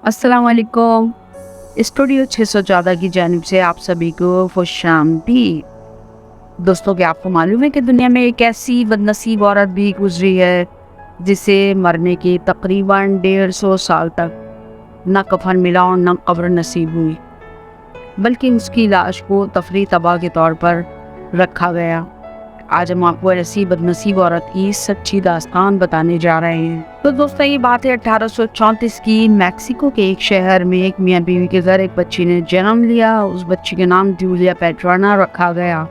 अस्सलाम वालेकुम। स्टूडियो 614 की जानिब से आप सभी को खुशामदीद। दोस्तों, क्या आपको मालूम है कि दुनिया में एक ऐसी बदनसीब औरत भी गुजरी है जिसे मरने के तकरीबन 150 साल तक न कफन मिला और न कब्र नसीब हुई, बल्कि उसकी लाश को तफरी तबाह के तौर पर रखा गया। आज हम आपको ऐसी बदनसीब औरत की सच्ची दास्तान बताने जा रहे हैं। तो दोस्तों, ये बात है 1834 की। मैक्सिको के एक शहर में एक मियाँ बीवी के घर एक बच्ची ने जन्म लिया। उस बच्ची के नाम जूलिया पेट्राना रखा गया।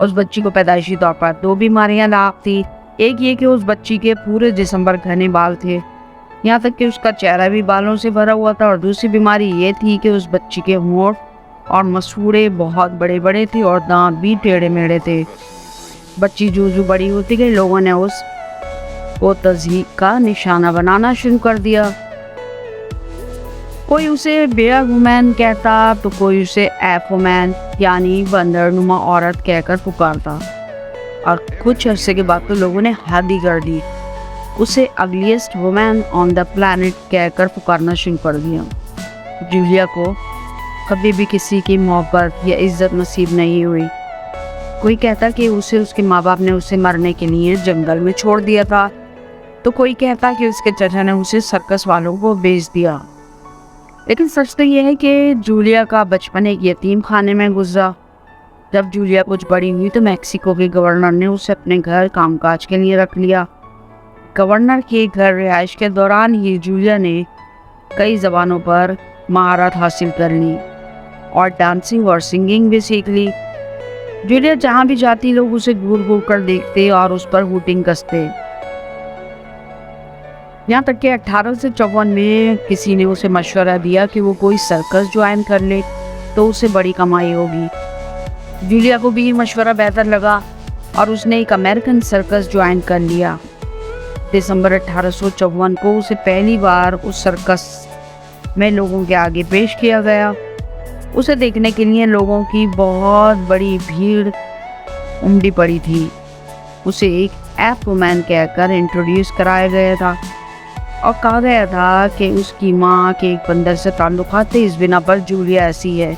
उस बच्ची को पैदाइशी तौर पर दो बीमारियां लाक थी। एक ये कि उस बच्ची के पूरे जिस्म पर घने बाल थे, यहाँ तक कि उसका चेहरा भी बालों से भरा हुआ था। और दूसरी बीमारी ये थी कि उस बच्ची के होंठ और मसूड़े बहुत बड़े बड़े थे और दांत भी टेढ़े मेढ़े थे। बच्ची जो बड़ी होती गई, लोगों ने उस को तज़हीक का निशाना बनाना शुरू कर दिया। कोई उसे बेयर वुमैन कहता तो कोई उसे एफ वुमैन यानी बंदरनुमा औरत कहकर पुकारता। और कुछ अरसे के बाद तो लोगों ने हद ही कर दी, उसे ugliest woman on the planet कहकर पुकारना शुरू कर दिया। जूलिया को कभी भी किसी की मोहब्बत या इज्जत नसीब नहीं हुई। कोई कहता कि उसे उसके माँ बाप ने उसे मरने के लिए जंगल में छोड़ दिया था, तो कोई कहता कि उसके चाचा ने उसे सर्कस वालों को बेच दिया। लेकिन सच तो यह है कि जूलिया का बचपन एक यतीम खाने में गुजरा। जब जूलिया कुछ बड़ी हुई तो मैक्सिको के गवर्नर ने उसे अपने घर कामकाज के लिए रख लिया। गवर्नर के घर रिहाइश के दौरान ही जूलिया ने कई ज़बानों पर महारत हासिल कर ली और डांसिंग और सिंगिंग भी सीख ली। जूलिया जहाँ भी जाती लोग उसे घूर घूर कर देखते और उस पर हुटिंग कसते। यहाँ तक कि 1854 में किसी ने उसे मशवरा दिया कि वो कोई सर्कस ज्वाइन कर ले तो उसे बड़ी कमाई होगी। जूलिया को भी ये मशवरा बेहतर लगा और उसने एक अमेरिकन सर्कस ज्वाइन कर लिया। दिसंबर 1854 को उसे पहली बार उस सर्कस में लोगों के आगे पेश किया गया। उसे देखने के लिए लोगों की बहुत बड़ी भीड़ उमड़ी पड़ी थी। उसे एक एफ वुमैन कहकर इंट्रोड्यूस कराया गया था और कहा गया था कि उसकी माँ के एक बंदर से ताल्लुकात थे, इस बिना पर जूलिया ऐसी है।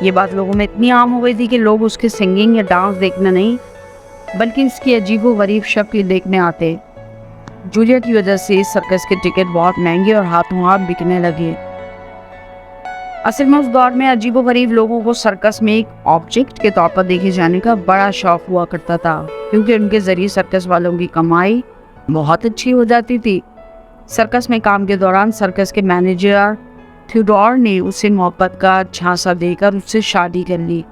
ये बात लोगों में इतनी आम हो गई थी कि लोग उसके सिंगिंग या डांस देखने नहीं बल्कि इसकी अजीबोगरीब शक्ल देखने आते। जूलिया की वजह से सर्कस के टिकट बहुत महंगे और हाथों हाथ बिकने लगे। असल में उस दौर में अजीबोगरीब लोगों को सर्कस में एक ऑब्जेक्ट के तौर पर देखे जाने का बड़ा शौक हुआ करता था, क्योंकि उनके जरिए सर्कस वालों की कमाई बहुत अच्छी हो जाती थी। सर्कस में काम के दौरान सर्कस के मैनेजर थियोडोर ने उसे मोहब्बत का झांसा देकर उससे शादी कर ली।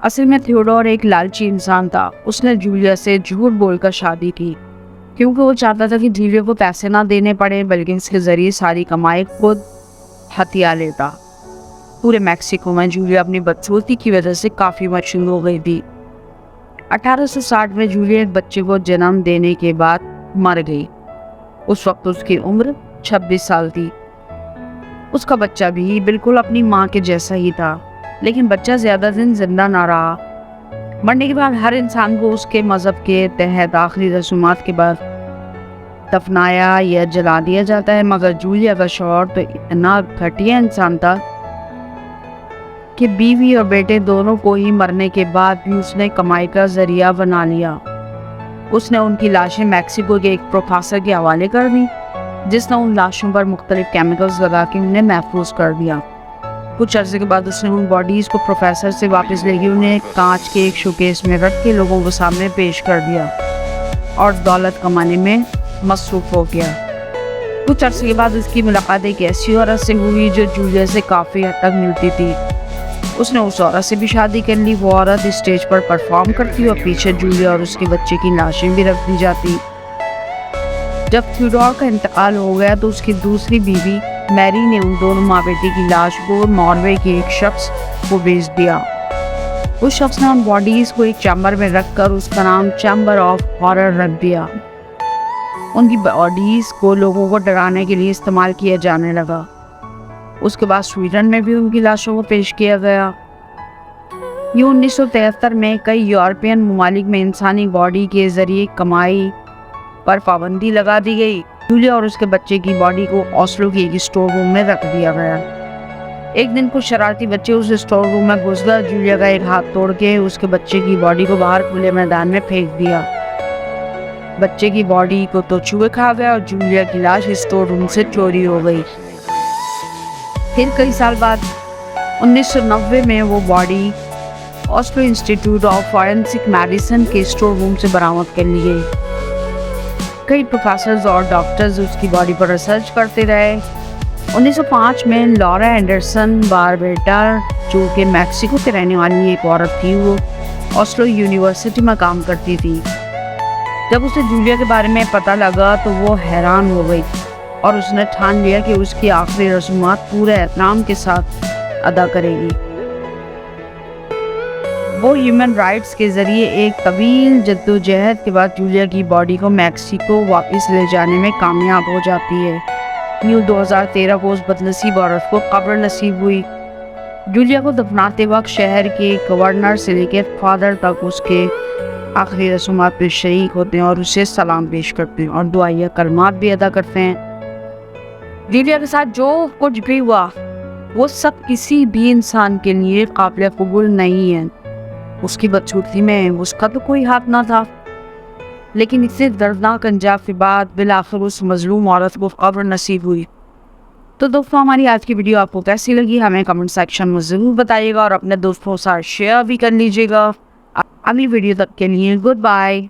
असल में थियोडोर एक लालची इंसान था। उसने जूलिया से झूठ बोलकर शादी की, क्योंकि वो चाहता था कि जूलिया को पैसे ना देने पड़े बल्कि इसके जरिए सारी कमाई खुद हथिया लेता। पूरे मैक्सिको में जूलिया अपनी बदसूरती की वजह से काफ़ी मशहूर हो गई थी। 1860 में जूलिया एक बच्चे को जन्म देने के बाद मर गई। उस वक्त उसकी उम्र 26 साल थी। उसका बच्चा भी बिल्कुल अपनी माँ के जैसा ही था, लेकिन बच्चा ज़्यादा दिन जिंदा ना रहा। मरने के बाद हर इंसान को उसके मज़हब के तहत आखिरी रसूमात के बाद दफनाया या जला दिया जाता है, मगर जूलिया का शौहर तो इतना घटिया इंसान था कि बीवी और बेटे दोनों को ही मरने के बाद भी उसने कमाई का जरिया बना लिया। उसने उनकी लाशें मैक्सिको के एक प्रोफेसर के हवाले कर दी, जिसने उन लाशों पर मुख्तलिफ केमिकल्स लगा के उन्हें महफूज कर दिया। कुछ अर्से के बाद उसने उन बॉडीज़ को प्रोफेसर से वापस लेके उन्हें कांच के एक शोकेस में रख के लोगों के सामने पेश कर दिया और दौलत कमाने में मसरूफ हो गया। कुछ अर्से के बाद उसकी मुलाकात एक ऐसी औरत से हुई जो जूलिया से काफ़ी हद तक मिलती थी। उसने उस औरत से भी शादी कर ली। वो औरत स्टेज पर परफॉर्म करती और पीछे जूलिया और उसके बच्चे की लाशें भी रख दी जाती। जब थियोडोर का इंतकाल हो गया तो उसकी दूसरी बीवी मैरी ने उन दोनों माँ बेटी की लाश को नॉर्वे के एक शख्स को बेच दिया। उस शख्स ने उन बॉडीज़ को एक चैम्बर में रखकर उसका नाम चैम्बर ऑफ हॉरर रख दिया। उनकी बॉडीज़ को लोगों को डराने के लिए इस्तेमाल किया जाने लगा। उसके बाद स्वीडन में भी उनकी लाशों को पेश किया गया। ये 1973 में कई यूरोपियन ममालिक में इंसानी बॉडी के ज़रिए कमाई पर पाबंदी लगा दी गई। जूलिया और उसके बच्चे की बॉडी को ओस्लो के एक स्टोर रूम में रख दिया गया। एक दिन कुछ शरारती बच्चे उस स्टोर रूम में घुसकर जूलिया का एक हाथ तोड़ के उसके बच्चे की बॉडी को बाहर खुले मैदान में फेंक दिया। बच्चे की बॉडी को तो चूहे खा गया और जूलिया की लाश स्टोर रूम से चोरी हो गई। फिर कई साल बाद 1990 में वो body Oslo institute of forensic medicine के स्टोर रूम से बरामद कर ली गई। कई प्रोफेसर्स और डॉक्टर्स उसकी बॉडी पर रिसर्च करते रहे। 1905 में लॉरा एंडरसन बारबेटा, जो कि मैक्सिको के रहने वाली एक औरत थी, वो ऑस्लो यूनिवर्सिटी में काम करती थी। जब उसे जूलिया के बारे में पता लगा तो वो हैरान हो गई और उसने ठान लिया कि उसकी आखिरी रस्मात पूरे एहतराम के साथ अदा करेगी। वो ह्यूमन राइट्स के ज़रिए एक तवील जद्दोजहद के बाद जूलिया की बॉडी को मैक्सिको वापस ले जाने में कामयाब हो जाती है। न्यू 2013 को उस बदनसीब औरत को कब्र नसीब हुई। जूलिया को दफनाते वक्त शहर के गवर्नर से लेकर फादर तक उसके आखिरी रस्मात पे शरीक होते हैं और उसे सलाम पेश करते हैं और दुआया कलमात भी अदा करते हैं। जूलिया के साथ जो कुछ भी हुआ वो सब किसी भी इंसान के लिए काबिल कबूल नहीं है। उसकी बदसूरती में उसका तो कोई हाथ ना था, लेकिन इतने दर्दनाक अंजाम के बाद बिलाखिर उस मजलूम औरत को कब्र नसीब हुई। तो दोस्तों, हमारी आज की वीडियो आपको कैसी लगी हमें कमेंट सेक्शन में ज़रूर बताइएगा और अपने दोस्तों के साथ शेयर भी कर लीजिएगा। अगली वीडियो तक के लिए गुड बाय।